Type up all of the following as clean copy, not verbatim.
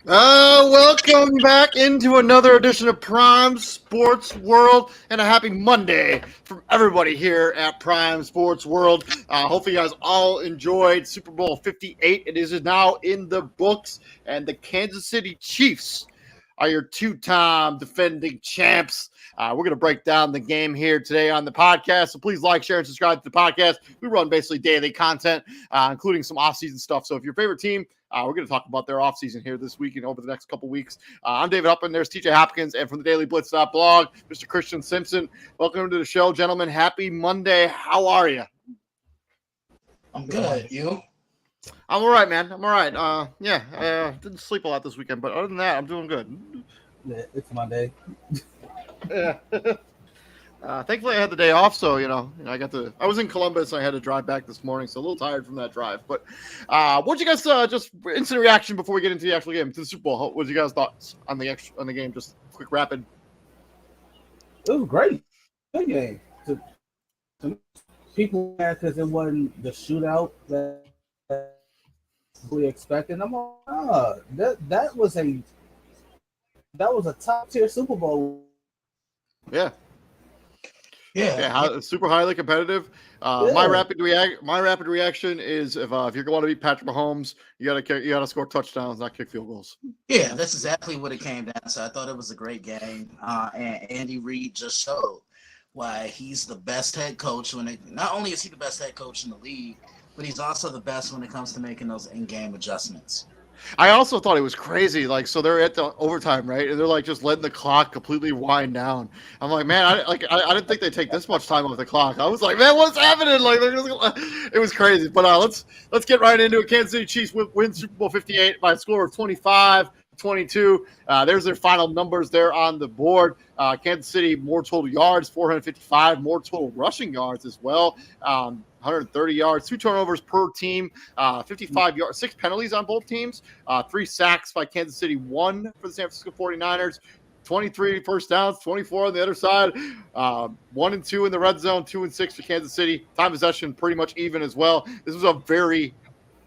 Welcome back into another edition of Prime Sports World, and a happy Monday from everybody here at Prime Sports World. Hopefully, you guys all enjoyed Super Bowl 58. It is now in the books, and the Kansas City Chiefs are your two-time defending champs. We're going to break down the game here today on the podcast, so please like, share, and subscribe to the podcast. We run basically daily content, including some off-season stuff. So if your favorite team, we're going to talk about their offseason here this week and over the next couple weeks. I'm David Huppin. There's TJ Hopkins. And from the Daily Blitz.blog, Mr. Christian Simpson. Welcome to the show, gentlemen. Happy Monday. How are you? I'm good. You? I'm all right, man. I'm all right. Didn't sleep a lot this weekend, but other than that, I'm doing good. Yeah, it's Monday. Yeah. Thankfully, I had the day off, so I was in Columbus. I had to drive back this morning, so a little tired from that drive. But what'd you guys just instant reaction before we get into the actual game to the Super Bowl? What was you guys' thoughts on the game? Just quick, rapid. It was great. Good game. People mad because it wasn't the shootout that we expected. I'm like, that was a top tier Super Bowl. Yeah. Yeah. Super highly competitive. My rapid reaction is if you want to beat Patrick Mahomes, you gotta score touchdowns, not kick field goals. Yeah, that's exactly what it came down to. I thought it was a great game, and Andy Reid just showed why he's the best head coach. Not only is he the best head coach in the league, but he's also the best when it comes to making those in-game adjustments. I also thought it was crazy. So they're at the overtime, right? And they're just letting the clock completely wind down. I'm like, man, I didn't think they'd take this much time off the clock. I was like, man, what's happening? It was crazy. But let's get right into it. Kansas City Chiefs win Super Bowl 58 by a score of 25-22. There's their final numbers there on the board. Kansas City, more total yards, 455, more total rushing yards as well. 130 yards, 2 turnovers per team, 55 yards, 6 penalties on both teams, 3 sacks by Kansas City, 1 for the San Francisco 49ers, 23 first downs, 24 on the other side, 1 and 2 in the red zone, 2 and 6 for Kansas City. Time possession pretty much even as well. This was a very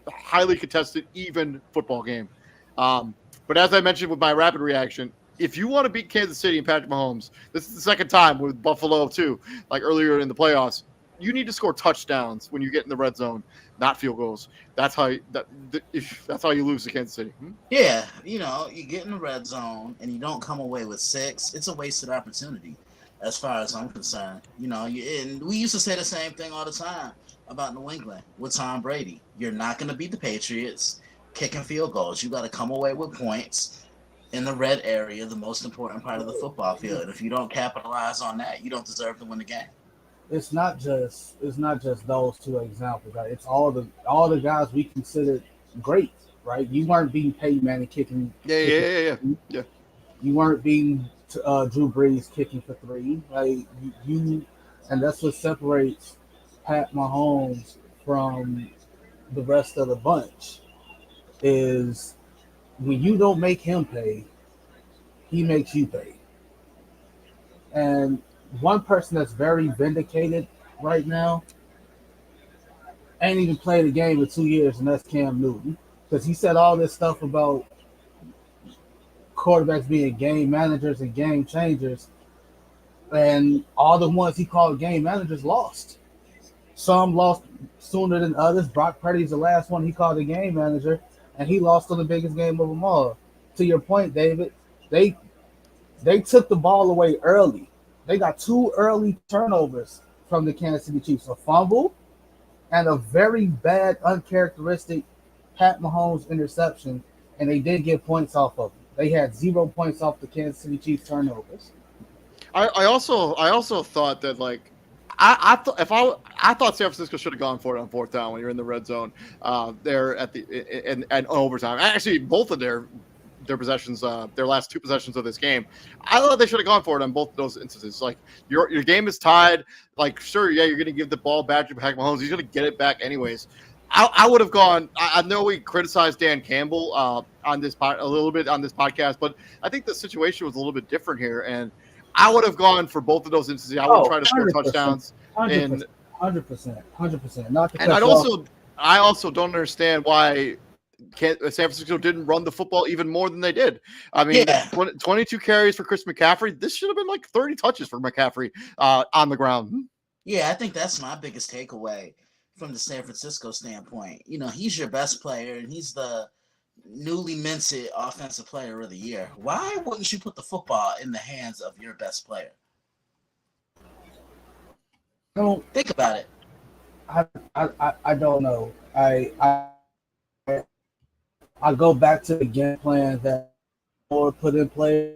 highly contested, even football game. But as I mentioned with my rapid reaction, if you want to beat Kansas City and Patrick Mahomes, this is the second time with Buffalo too, like earlier in the playoffs. You need to score touchdowns when you get in the red zone, not field goals. That's how you lose to Kansas City. Yeah, you get in the red zone and you don't come away with 6. It's a wasted opportunity, as far as I'm concerned. And we used to say the same thing all the time about New England with Tom Brady. You're not going to beat the Patriots kicking field goals. You got to come away with points in the red area, the most important part of the football field. If you don't capitalize on that, you don't deserve to win the game. It's not just those 2 examples, right? It's all the guys we considered great, right? You weren't beating Peyton Manning kicking. Yeah. You weren't beating Drew Brees kicking for 3. Like you, and that's what separates Pat Mahomes from the rest of the bunch. Is when you don't make him pay, he makes you pay. And one person that's very vindicated right now ain't even played a game in 2 years, and that's Cam Newton. Because he said all this stuff about quarterbacks being game managers and game changers, and all the ones he called game managers lost. Some lost sooner than others. Brock Purdy's the last one he called a game manager, and he lost on the biggest game of them all. To your point, David, they took the ball away early. They got 2 early turnovers from the Kansas City Chiefs, a fumble and a very bad, uncharacteristic Pat Mahomes interception, and they did get points off of it. They had 0 points off the Kansas City Chiefs turnovers. I also thought that I thought San Francisco should have gone for it on 4th down when you're in the red zone. There at the and overtime. Actually, both of their possessions, their last 2 possessions of this game, I thought they should have gone for it on both of those instances. Your game is tied. Sure, yeah, you're going to give the ball back to Patrick Mahomes. He's going to get it back anyways. I would have gone. I know we criticized Dan Campbell on this a little bit on this podcast, but I think the situation was a little bit different here, and I would have gone for both of those instances. I would try to score touchdowns. 100%. Not to and I also don't understand why San Francisco didn't run the football even more than they did. I mean, Yeah. 22 carries for Chris McCaffrey. This should have been like 30 touches for McCaffrey on the ground. Yeah, I think that's my biggest takeaway from the San Francisco standpoint. He's your best player, and he's the newly minted offensive player of the year. Why wouldn't you put the football in the hands of your best player? Think about it. I don't know. I go back to the game plan that Moore put in place.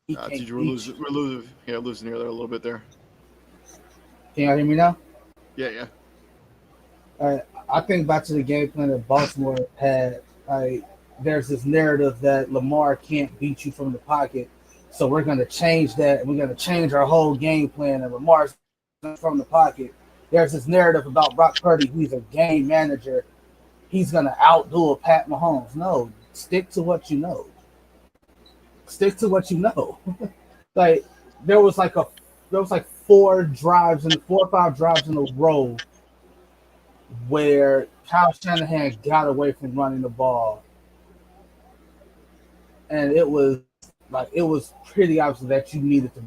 We're losing here there a little bit there. Can y'all hear me now? Yeah. I think back to the game plan that Baltimore had. There's this narrative that Lamar can't beat you from the pocket, so we're going to change that. We're going to change our whole game plan, and Lamar's from the pocket. There's this narrative about Brock Purdy. He's a game manager. He's going to outdo a Pat Mahomes. No, stick to what you know. Stick to what you know. Like there was like 4 or 5 drives in a row where Kyle Shanahan got away from running the ball, and it was pretty obvious that you needed to.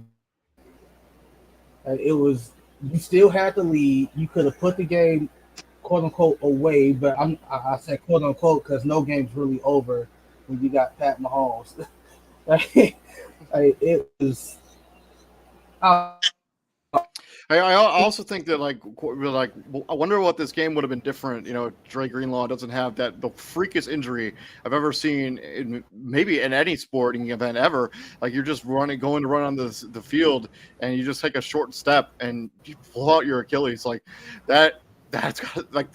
You still had the lead. You could have put the game, quote unquote, away, but I said quote unquote because no game's really over when you got Pat Mahomes. It was. I also think that I wonder what this game would have been different. Dre Greenlaw doesn't have the freakest injury I've ever seen maybe in any sporting event ever. Like you're just going to run on the field and you just take a short step and you pull out your Achilles like that. That's like.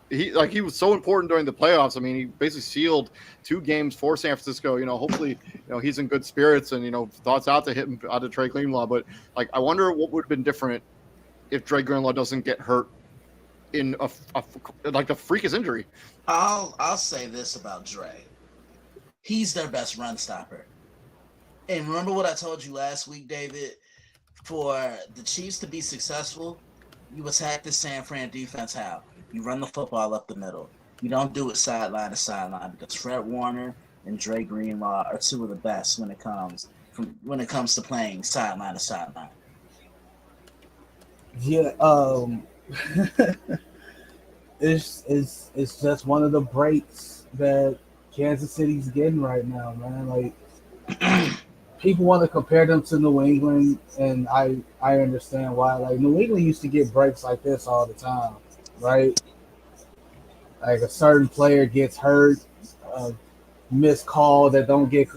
He was so important during the playoffs. I mean, he basically sealed 2 games for San Francisco. Hopefully, he's in good spirits and thoughts out to Dre Greenlaw. But I wonder what would have been different if Dre Greenlaw doesn't get hurt in the freakest injury. I'll say this about Dre. He's their best run stopper. And remember what I told you last week, David? For the Chiefs to be successful, you attack the San Fran defense how? You run the football up the middle. You don't do it sideline to sideline because Fred Warner and Dre Greenlaw are 2 of the best when it comes to playing sideline to sideline. Yeah, it's just one of the breaks that Kansas City's getting right now, man. Like people want to compare them to New England, and I understand why. Like New England used to get breaks like this all the time, right? Like a certain player gets hurt, missed call that don't get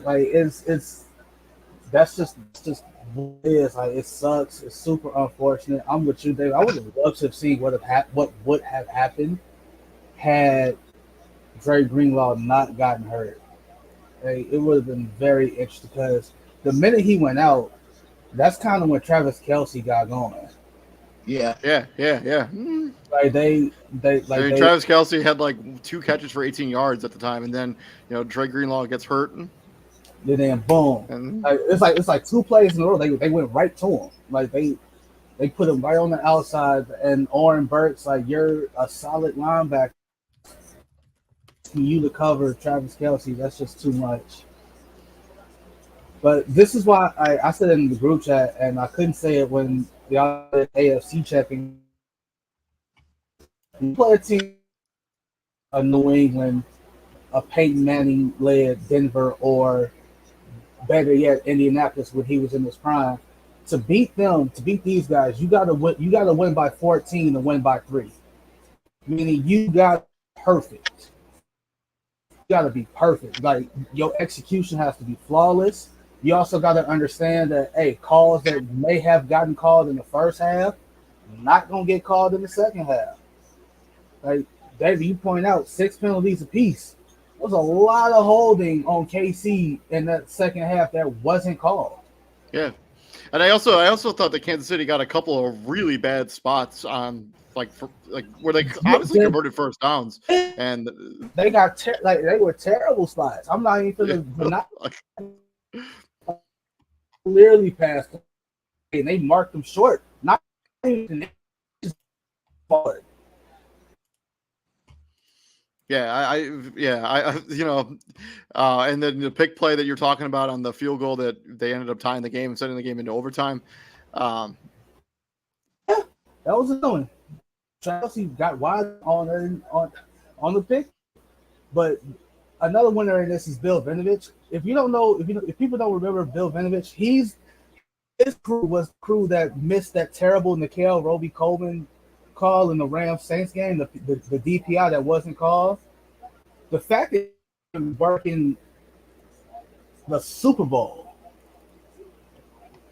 that's just what it is. Like it sucks. It's super unfortunate. I'm with you, Dave. I would have loved to have seen what would have happened had Dre Greenlaw not gotten hurt. It would have been very interesting because the minute he went out, that's kind of when Travis Kelce got going. Yeah. Like Travis Kelce had 2 catches for 18 yards at the time, and then Dre Greenlaw gets hurt. Then boom. And It's like 2 plays in a row. They went right to him. Like they put him right on the outside. And Oren Burks, like you're a solid linebacker. You to cover Travis Kelce, that's just too much. But this is why I said it in the group chat, and I couldn't say it when y'all did AFC checking. You play a team, a New England, a Peyton Manning led Denver, or better yet, Indianapolis when he was in his prime. To beat these guys, you gotta win by 14 to win by 3. Meaning you got perfect. You gotta be perfect. Like your execution has to be flawless. You also gotta understand that calls that may have gotten called in the first half, not gonna get called in the second half. Like David, you point out 6 penalties apiece. There was a lot of holding on KC in that second half that wasn't called. Yeah, and I also thought that Kansas City got a couple of really bad spots on where they obviously converted first downs, and they got they were terrible spots. I'm not even not clearly past them, and they marked them short. Not even forward. Yeah, and then the pick play that you're talking about on the field goal that they ended up tying the game and sending the game into overtime. That was annoying. Chelsea got wide on the pick, but another winner in this is Bill Vinovich. If people don't remember Bill Vinovich, his crew was the crew that missed that terrible Nikhil Roby-Coleman call in the Rams Saints game, the DPI that wasn't called. The fact that he's working the Super Bowl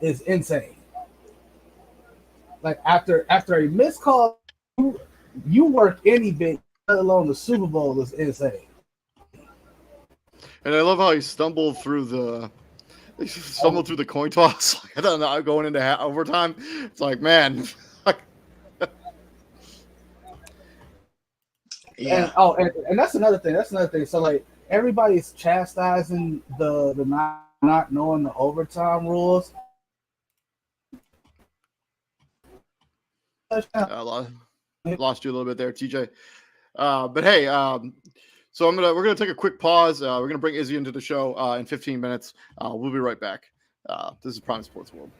is insane. Like after a missed call, you work any bit, let alone the Super Bowl, is insane. And I love how he stumbled through the coin toss going into overtime. It's like, man. Yeah. And that's another thing. So like everybody's chastising the not knowing the overtime rules. I lost you a little bit there, TJ. But hey, so we're gonna take a quick pause. We're gonna bring Izzy into the show in 15 minutes. We'll be right back. This is Prime Sports World.